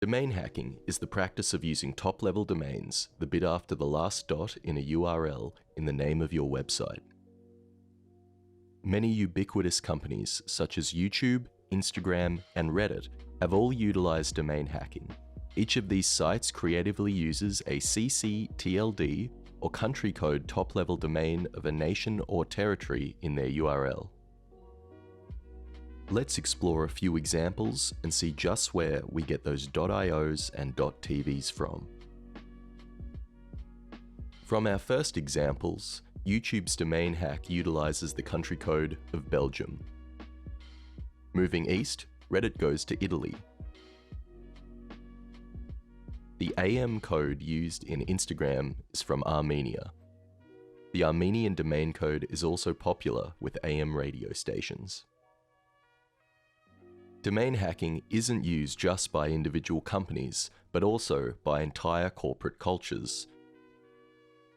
Domain hacking is the practice of using top-level domains, the bit after the last dot in a URL, in the name of your website. Many ubiquitous companies such as YouTube, Instagram, and Reddit have all utilized domain hacking. Each of these sites creatively uses a CC/TLD or country code top-level domain of a nation or territory in their URL. Let's explore a few examples and see just where we get those .ios and .tvs from. From our first examples, YouTube's domain hack utilizes the country code of Belgium. Moving east, Reddit goes to Italy. The AM code used in Instagram is from Armenia. The Armenian domain code is also popular with AM radio stations. Domain hacking isn't used just by individual companies, but also by entire corporate cultures.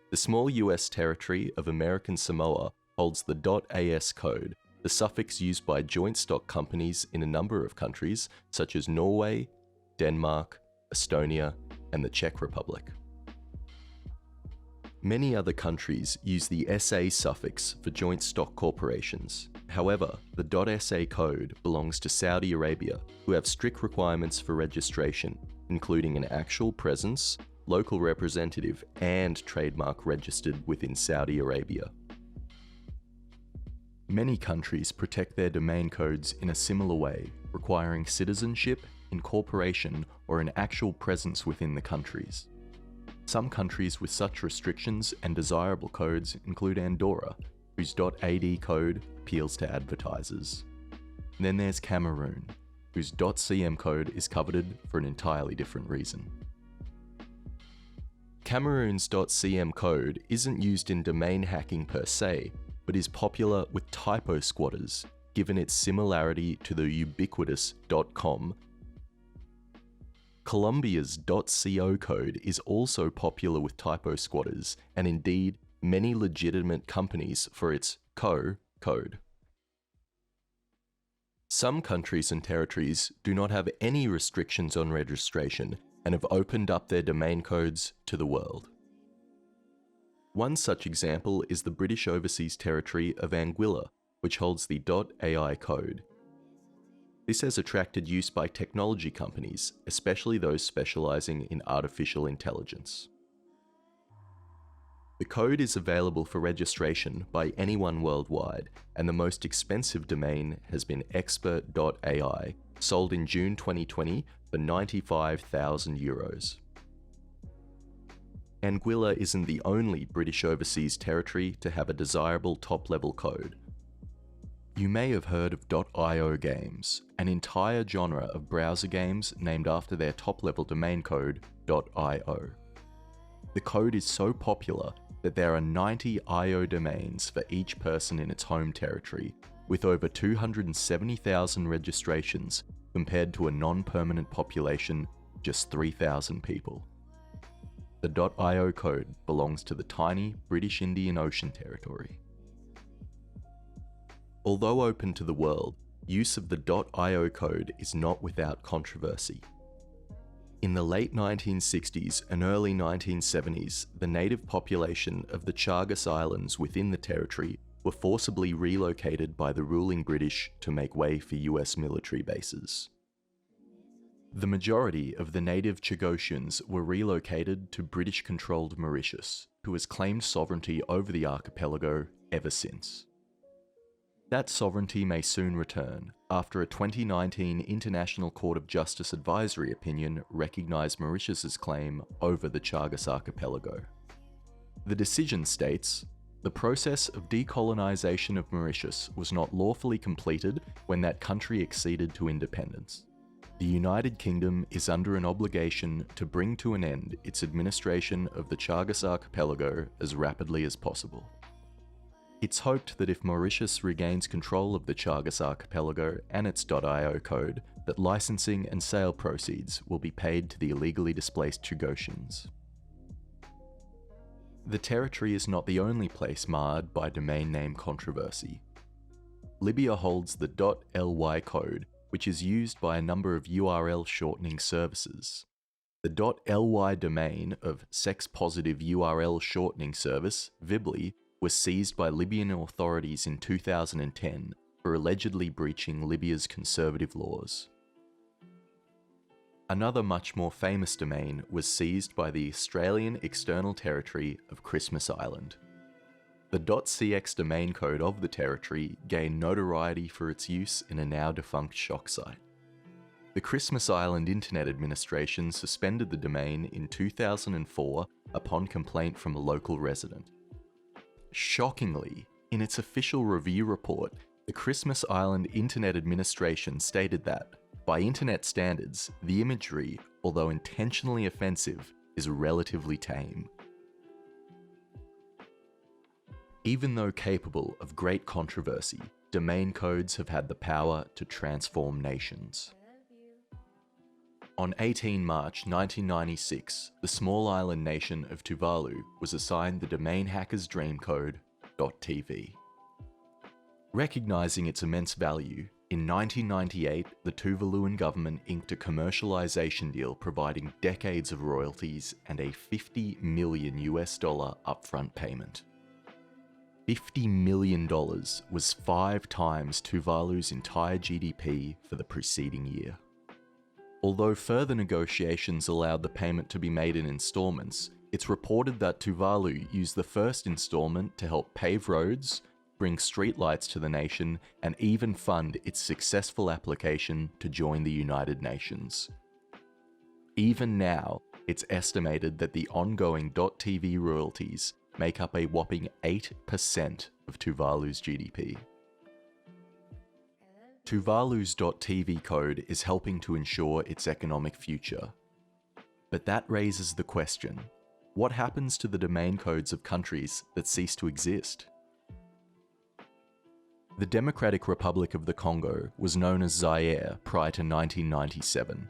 The small US territory of American Samoa holds the .as code, the suffix used by joint stock companies in a number of countries such as Norway, Denmark, Estonia, and the Czech Republic. Many other countries use the SA suffix for joint stock corporations. However, the .sa code belongs to Saudi Arabia, who have strict requirements for registration, including an actual presence, local representative, and trademark registered within Saudi Arabia. Many countries protect their domain codes in a similar way, requiring citizenship, incorporation, or an actual presence within the countries. Some countries with such restrictions and desirable codes include Andorra, whose .ad code appeals to advertisers. And then there's Cameroon, whose .cm code is coveted for an entirely different reason. Cameroon's .cm code isn't used in domain hacking per se, but is popular with typo squatters, given its similarity to the ubiquitous .com. Colombia's .co code is also popular with typo squatters, and indeed, many legitimate companies for its co code. Some countries and territories do not have any restrictions on registration and have opened up their domain codes to the world. One such example is the British Overseas Territory of Anguilla, which holds the .ai code. This has attracted use by technology companies, especially those specializing in artificial intelligence. The code is available for registration by anyone worldwide, and the most expensive domain has been expert.ai, sold in June 2020 for €95,000. Anguilla isn't the only British Overseas Territory to have a desirable top-level code. You may have heard of .io games, an entire genre of browser games named after their top-level domain code, .io. The code is so popular that there are 90 IO domains for each person in its home territory, with over 270,000 registrations compared to a non-permanent population of just 3,000 people. The .io code belongs to the tiny British Indian Ocean Territory. Although open to the world, use of the .io code is not without controversy. In the late 1960s and early 1970s, the native population of the Chagas Islands within the territory were forcibly relocated by the ruling British to make way for US military bases. The majority of the native Chagosians were relocated to British-controlled Mauritius, who has claimed sovereignty over the archipelago ever since. That sovereignty may soon return, after a 2019 International Court of Justice advisory opinion recognised Mauritius's claim over the Chagas archipelago. The decision states, the process of decolonisation of Mauritius was not lawfully completed when that country acceded to independence. The United Kingdom is under an obligation to bring to an end its administration of the Chagas archipelago as rapidly as possible. It's hoped that if Mauritius regains control of the Chagas archipelago and its .io code, that licensing and sale proceeds will be paid to the illegally displaced Chagosians. The territory is not the only place marred by domain name controversy. Libya holds the .ly code, which is used by a number of URL shortening services. The .ly domain of sex-positive URL shortening service, Vibly, was seized by Libyan authorities in 2010 for allegedly breaching Libya's conservative laws. Another much more famous domain was seized by the Australian External Territory of Christmas Island. The .cx domain code of the territory gained notoriety for its use in a now-defunct shock site. The Christmas Island Internet Administration suspended the domain in 2004 upon complaint from a local resident. Shockingly, in its official review report, the Christmas Island Internet Administration stated that, by internet standards, the imagery, although intentionally offensive, is relatively tame. Even though capable of great controversy, domain codes have had the power to transform nations. On 18 March 1996, the small island nation of Tuvalu was assigned the domain hacker's dream code, .tv. Recognizing its immense value, in 1998, the Tuvaluan government inked a commercialization deal providing decades of royalties and a $50 million upfront payment. $50 million was 5 times Tuvalu's entire GDP for the preceding year. Although further negotiations allowed the payment to be made in installments, it's reported that Tuvalu used the first installment to help pave roads, bring streetlights to the nation, and even fund its successful application to join the United Nations. Even now, it's estimated that the ongoing .tv royalties make up a whopping 8% of Tuvalu's GDP. Tuvalu's .tv code is helping to ensure its economic future. But that raises the question, what happens to the domain codes of countries that cease to exist? The Democratic Republic of the Congo was known as Zaire prior to 1997.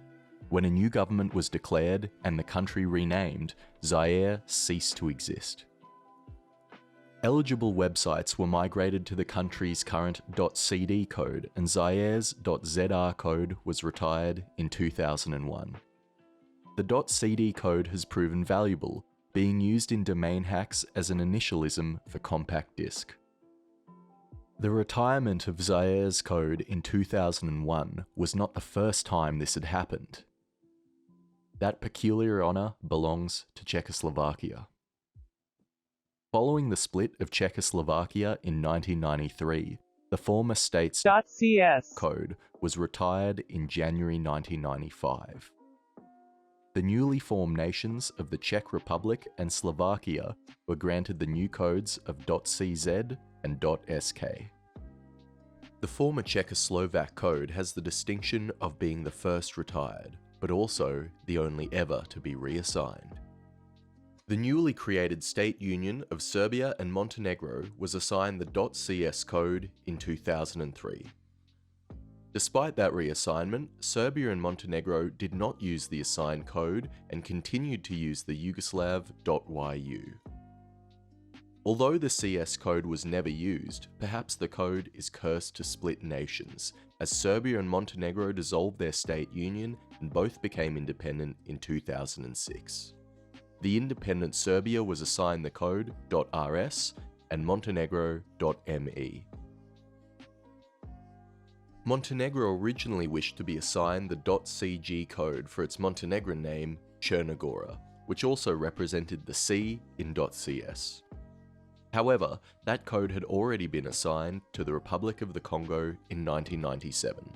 When a new government was declared and the country renamed, Zaire ceased to exist. Eligible websites were migrated to the country's current .cd code, and Zaire's .zr code was retired in 2001. The .cd code has proven valuable, being used in domain hacks as an initialism for compact disk. The retirement of Zaire's code in 2001 was not the first time this had happened. That peculiar honor belongs to Czechoslovakia. Following the split of Czechoslovakia in 1993, the former state's .cs code was retired in January 1995. The newly formed nations of the Czech Republic and Slovakia were granted the new codes of .cz and .sk. The former Czechoslovak code has the distinction of being the first retired, but also the only ever to be reassigned. The newly created State Union of Serbia and Montenegro was assigned the .cs code in 2003. Despite that reassignment, Serbia and Montenegro did not use the assigned code and continued to use the Yugoslav.yu. Although the CS code was never used, perhaps the code is cursed to split nations, as Serbia and Montenegro dissolved their state union and both became independent in 2006. The independent Serbia was assigned the code .rs and Montenegro .me. Montenegro originally wished to be assigned the .cg code for its Montenegrin name, Cherna Gora, which also represented the C in .cs. However, that code had already been assigned to the Republic of the Congo in 1997.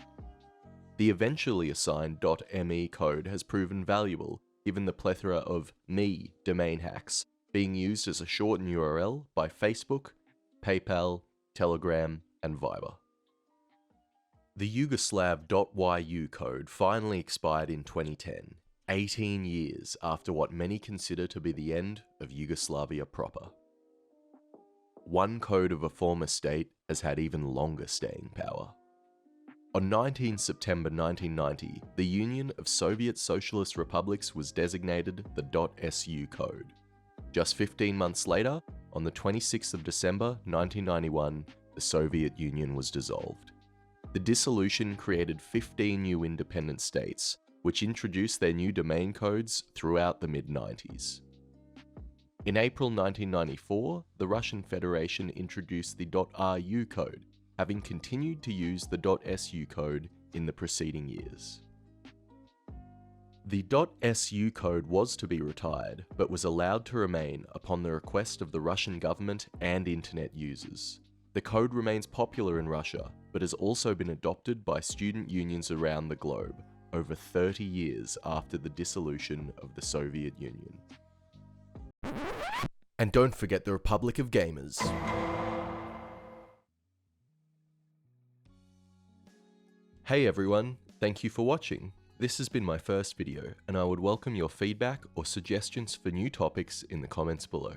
The eventually assigned .me code has proven valuable given the plethora of me domain hacks being used as a shortened URL by Facebook, PayPal, Telegram, and Viber. The Yugoslav.yu code finally expired in 2010, 18 years after what many consider to be the end of Yugoslavia proper. One code of a former state has had even longer staying power. On 19 September 1990, the Union of Soviet Socialist Republics was designated the .su code. Just 15 months later, on the 26th of December 1991, the Soviet Union was dissolved. The dissolution created 15 new independent states, which introduced their new domain codes throughout the mid-90s. In April 1994, the Russian Federation introduced the .ru code, having continued to use the .su code in the preceding years. The .su code was to be retired, but was allowed to remain upon the request of the Russian government and internet users. The code remains popular in Russia, but has also been adopted by student unions around the globe, over 30 years after the dissolution of the Soviet Union. And don't forget the Republic of Gamers. Hey everyone, thank you for watching. This has been my first video, and I would welcome your feedback or suggestions for new topics in the comments below.